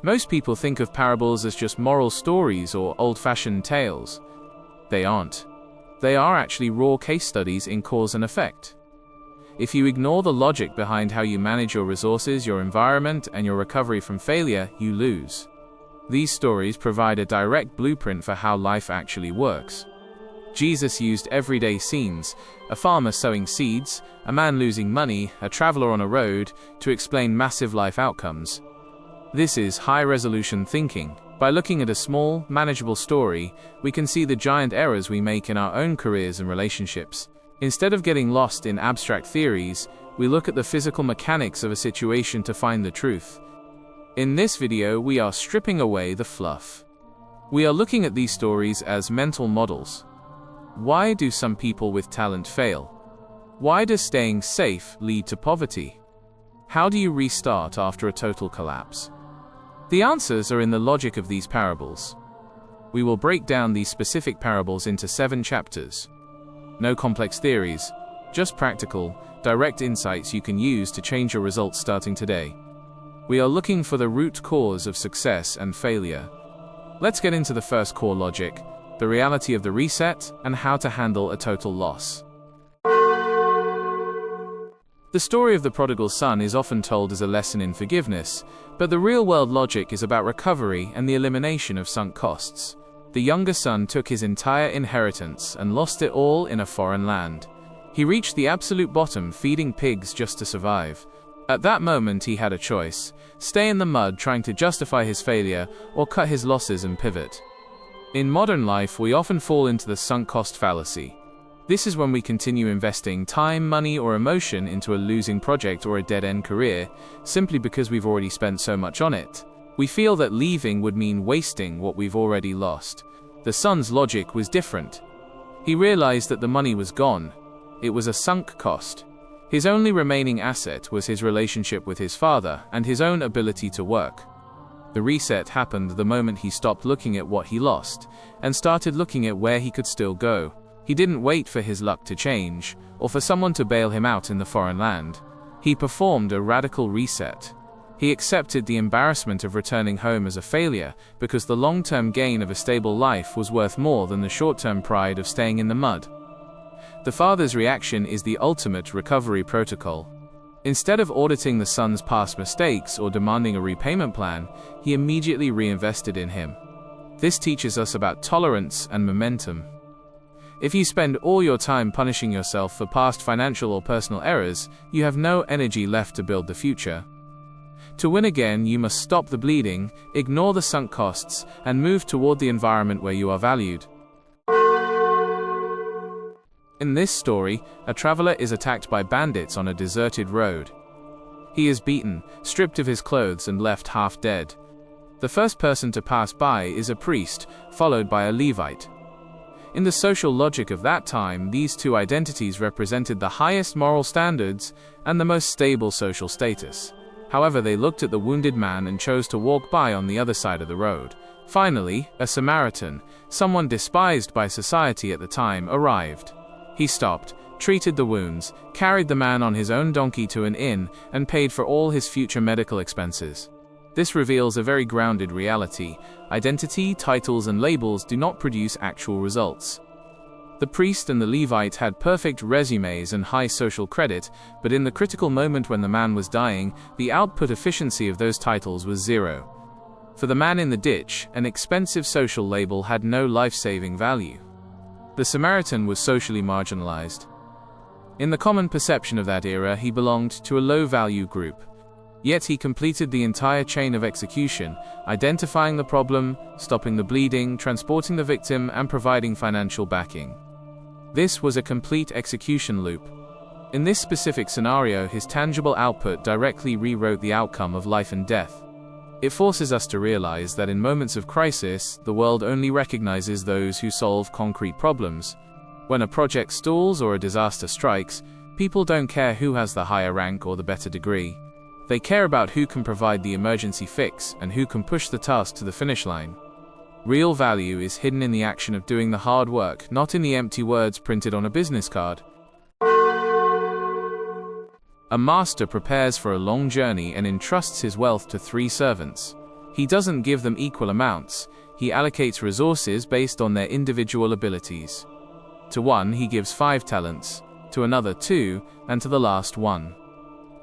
Most people think of parables as just moral stories or old-fashioned tales. They aren't. They are actually raw case studies in cause and effect. If you ignore the logic behind how you manage your resources, your environment, and your recovery from failure, you lose. These stories provide a direct blueprint for how life actually works. Jesus used everyday scenes, a farmer sowing seeds, a man losing money, a traveler on a road, to explain massive life outcomes. This is high-resolution thinking. By looking at a small, manageable story, we can see the giant errors we make in our own careers and relationships. Instead of getting lost in abstract theories, we look at the physical mechanics of a situation to find the truth. In this video, we are stripping away the fluff. We are looking at these stories as mental models. Why do some people with talent fail? Why does staying safe lead to poverty? How do you restart after a total collapse? The answers are in the logic of these parables. We will break down these specific parables into 7 chapters. No complex theories, just practical, direct insights you can use to change your results starting today. We are looking for the root cause of success and failure. Let's get into the first core logic, the reality of the reset, and how to handle a total loss. The story of the prodigal son is often told as a lesson in forgiveness, but the real-world logic is about recovery and the elimination of sunk costs. The younger son took his entire inheritance and lost it all in a foreign land. He reached the absolute bottom, feeding pigs just to survive. At that moment he had a choice: stay in the mud trying to justify his failure, or cut his losses and pivot. In modern life, we often fall into the sunk cost fallacy. This is when we continue investing time, money, or emotion into a losing project or a dead-end career, simply because we've already spent so much on it. We feel that leaving would mean wasting what we've already lost. The son's logic was different. He realized that the money was gone. It was a sunk cost. His only remaining asset was his relationship with his father and his own ability to work. The reset happened the moment he stopped looking at what he lost and started looking at where he could still go. He didn't wait for his luck to change, or for someone to bail him out in the foreign land. He performed a radical reset. He accepted the embarrassment of returning home as a failure, because the long-term gain of a stable life was worth more than the short-term pride of staying in the mud. The father's reaction is the ultimate recovery protocol. Instead of auditing the son's past mistakes or demanding a repayment plan, he immediately reinvested in him. This teaches us about tolerance and momentum. If you spend all your time punishing yourself for past financial or personal errors, you have no energy left to build the future. To win again, you must stop the bleeding, ignore the sunk costs, and move toward the environment where you are valued. In this story, a traveler is attacked by bandits on a deserted road. He is beaten, stripped of his clothes, and left half dead. The first person to pass by is a priest, followed by a Levite. In the social logic of that time, these two identities represented the highest moral standards and the most stable social status. However, they looked at the wounded man and chose to walk by on the other side of the road. Finally, a Samaritan, someone despised by society at the time, arrived. He stopped, treated the wounds, carried the man on his own donkey to an inn, and paid for all his future medical expenses. This reveals a very grounded reality. Identity, titles, and labels do not produce actual results. The priest and the Levite had perfect resumes and high social credit, but in the critical moment when the man was dying, the output efficiency of those titles was zero. For the man in the ditch, an expensive social label had no life-saving value. The Samaritan was socially marginalized. In the common perception of that era, he belonged to a low-value group. Yet he completed the entire chain of execution, identifying the problem, stopping the bleeding, transporting the victim, and providing financial backing. This was a complete execution loop. In this specific scenario, his tangible output directly rewrote the outcome of life and death. It forces us to realize that in moments of crisis, the world only recognizes those who solve concrete problems. When a project stalls or a disaster strikes, people don't care who has the higher rank or the better degree. They care about who can provide the emergency fix and who can push the task to the finish line. Real value is hidden in the action of doing the hard work, not in the empty words printed on a business card. A master prepares for a long journey and entrusts his wealth to 3 servants. He doesn't give them equal amounts, he allocates resources based on their individual abilities. To one he gives 5 talents, to another 2, and to the last 1.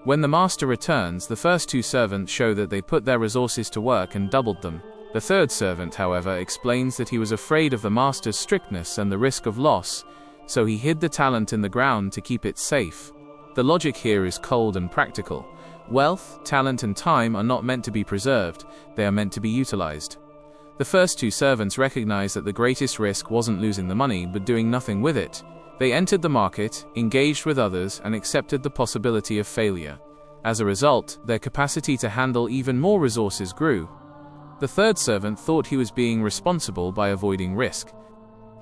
When the master returns, the first 2 servants show that they put their resources to work and doubled them. The third servant, however, explains that he was afraid of the master's strictness and the risk of loss, so he hid the talent in the ground to keep it safe. The logic here is cold and practical. Wealth, talent, and time are not meant to be preserved, they are meant to be utilized. The first 2 servants recognized that the greatest risk wasn't losing the money but doing nothing with it. They entered the market, engaged with others, and accepted the possibility of failure. As a result, their capacity to handle even more resources grew. The third servant thought he was being responsible by avoiding risk.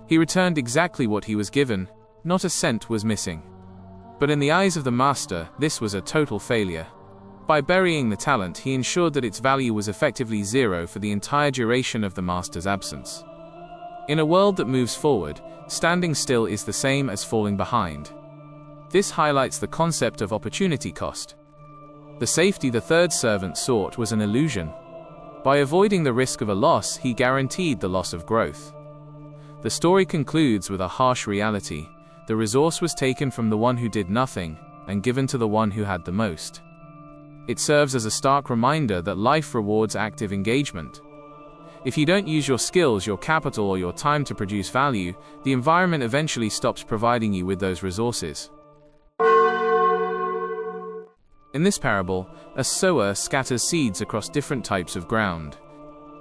He returned exactly what he was given, not a cent was missing. But in the eyes of the master, this was a total failure. By burying the talent, he ensured that its value was effectively 0 for the entire duration of the master's absence. In a world that moves forward, standing still is the same as falling behind. This highlights the concept of opportunity cost. The safety the third servant sought was an illusion. By avoiding the risk of a loss, he guaranteed the loss of growth. The story concludes with a harsh reality. The resource was taken from the one who did nothing, and given to the one who had the most. It serves as a stark reminder that life rewards active engagement. If you don't use your skills, your capital, or your time to produce value, the environment eventually stops providing you with those resources. In this parable, a sower scatters seeds across different types of ground.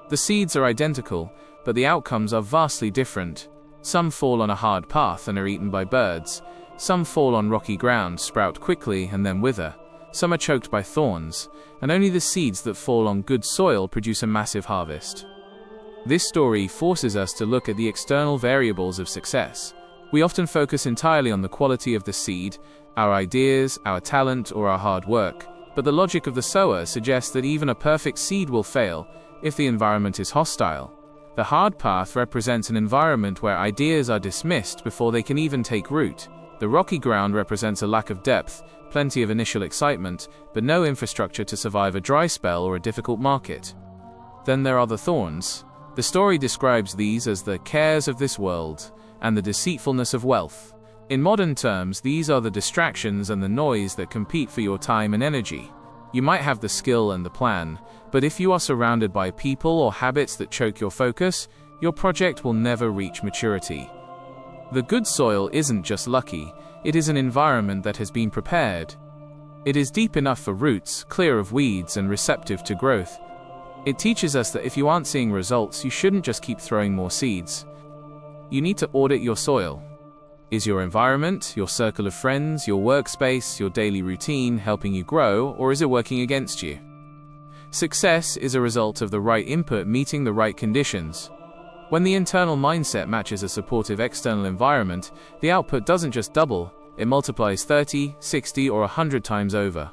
The seeds are identical, but the outcomes are vastly different. Some fall on a hard path and are eaten by birds. Some fall on rocky ground, sprout quickly, and then wither. Some are choked by thorns, and only the seeds that fall on good soil produce a massive harvest. This story forces us to look at the external variables of success. We often focus entirely on the quality of the seed, our ideas, our talent, or our hard work, but the logic of the sower suggests that even a perfect seed will fail if the environment is hostile. The hard path represents an environment where ideas are dismissed before they can even take root. The rocky ground represents a lack of depth, plenty of initial excitement, but no infrastructure to survive a dry spell or a difficult market. Then there are the thorns. The story describes these as the cares of this world and the deceitfulness of wealth. In modern terms, these are the distractions and the noise that compete for your time and energy. You might have the skill and the plan, but if you are surrounded by people or habits that choke your focus, your project will never reach maturity. The good soil isn't just lucky, it is an environment that has been prepared. It is deep enough for roots, clear of weeds, and receptive to growth. It teaches us that if you aren't seeing results, you shouldn't just keep throwing more seeds. You need to audit your soil. Is your environment, your circle of friends, your workspace, your daily routine helping you grow, or is it working against you? Success is a result of the right input meeting the right conditions. When the internal mindset matches a supportive external environment, the output doesn't just double, it multiplies 30, 60, or 100 times over.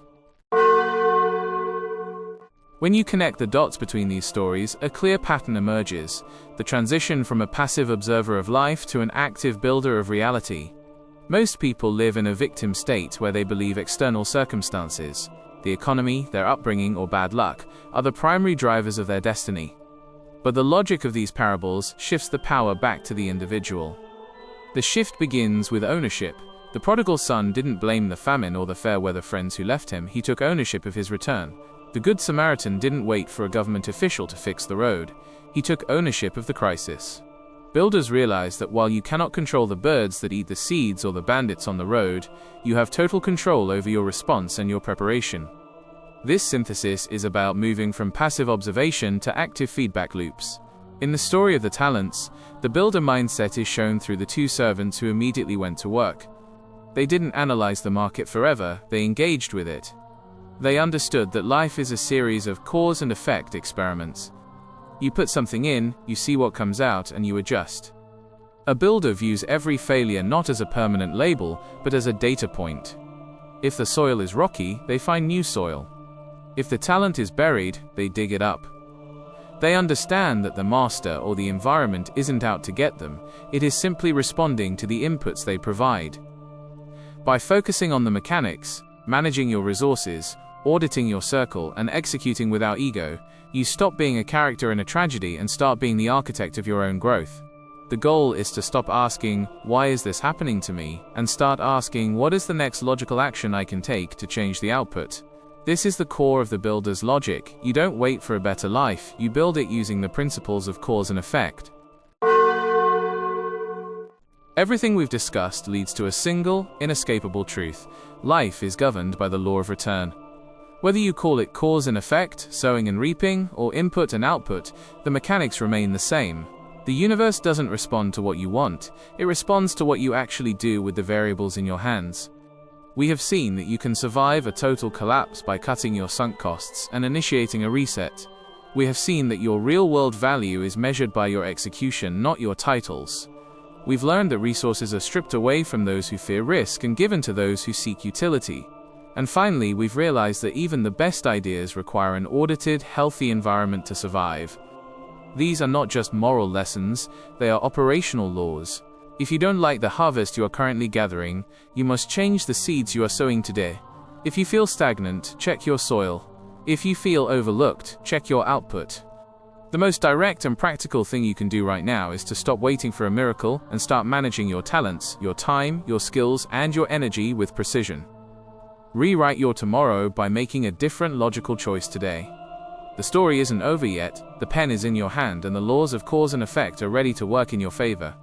When you connect the dots between these stories, a clear pattern emerges: the transition from a passive observer of life to an active builder of reality. Most people live in a victim state where they believe external circumstances, the economy, their upbringing, or bad luck, are the primary drivers of their destiny. But the logic of these parables shifts the power back to the individual. The shift begins with ownership. The prodigal son didn't blame the famine or the fair weather friends who left him, he took ownership of his return. The Good Samaritan didn't wait for a government official to fix the road, he took ownership of the crisis. Builders realize that while you cannot control the birds that eat the seeds or the bandits on the road, you have total control over your response and your preparation. This synthesis is about moving from passive observation to active feedback loops. In the story of the talents, the builder mindset is shown through the 2 servants who immediately went to work. They didn't analyze the market forever, they engaged with it. They understood that life is a series of cause and effect experiments. You put something in, you see what comes out, and you adjust. A builder views every failure not as a permanent label, but as a data point. If the soil is rocky, they find new soil. If the talent is buried, they dig it up. They understand that the master or the environment isn't out to get them, it is simply responding to the inputs they provide. By focusing on the mechanics, managing your resources, auditing your circle, and executing without ego, you stop being a character in a tragedy and start being the architect of your own growth. The goal is to stop asking, "Why is this happening to me?" and start asking, "What is the next logical action I can take to change the output?" This is the core of the builder's logic. You don't wait for a better life, you build it using the principles of cause and effect. Everything we've discussed leads to a single, inescapable truth. Life is governed by the law of return. Whether you call it cause and effect, sowing and reaping, or input and output, the mechanics remain the same. The universe doesn't respond to what you want, it responds to what you actually do with the variables in your hands. We have seen that you can survive a total collapse by cutting your sunk costs and initiating a reset. We have seen that your real-world value is measured by your execution, not your titles. We've learned that resources are stripped away from those who fear risk and given to those who seek utility. And finally, we've realized that even the best ideas require an audited, healthy environment to survive. These are not just moral lessons, they are operational laws. If you don't like the harvest you are currently gathering, you must change the seeds you are sowing today. If you feel stagnant, check your soil. If you feel overlooked, check your output. The most direct and practical thing you can do right now is to stop waiting for a miracle and start managing your talents, your time, your skills, and your energy with precision. Rewrite your tomorrow by making a different logical choice today. The story isn't over yet, the pen is in your hand and the laws of cause and effect are ready to work in your favor.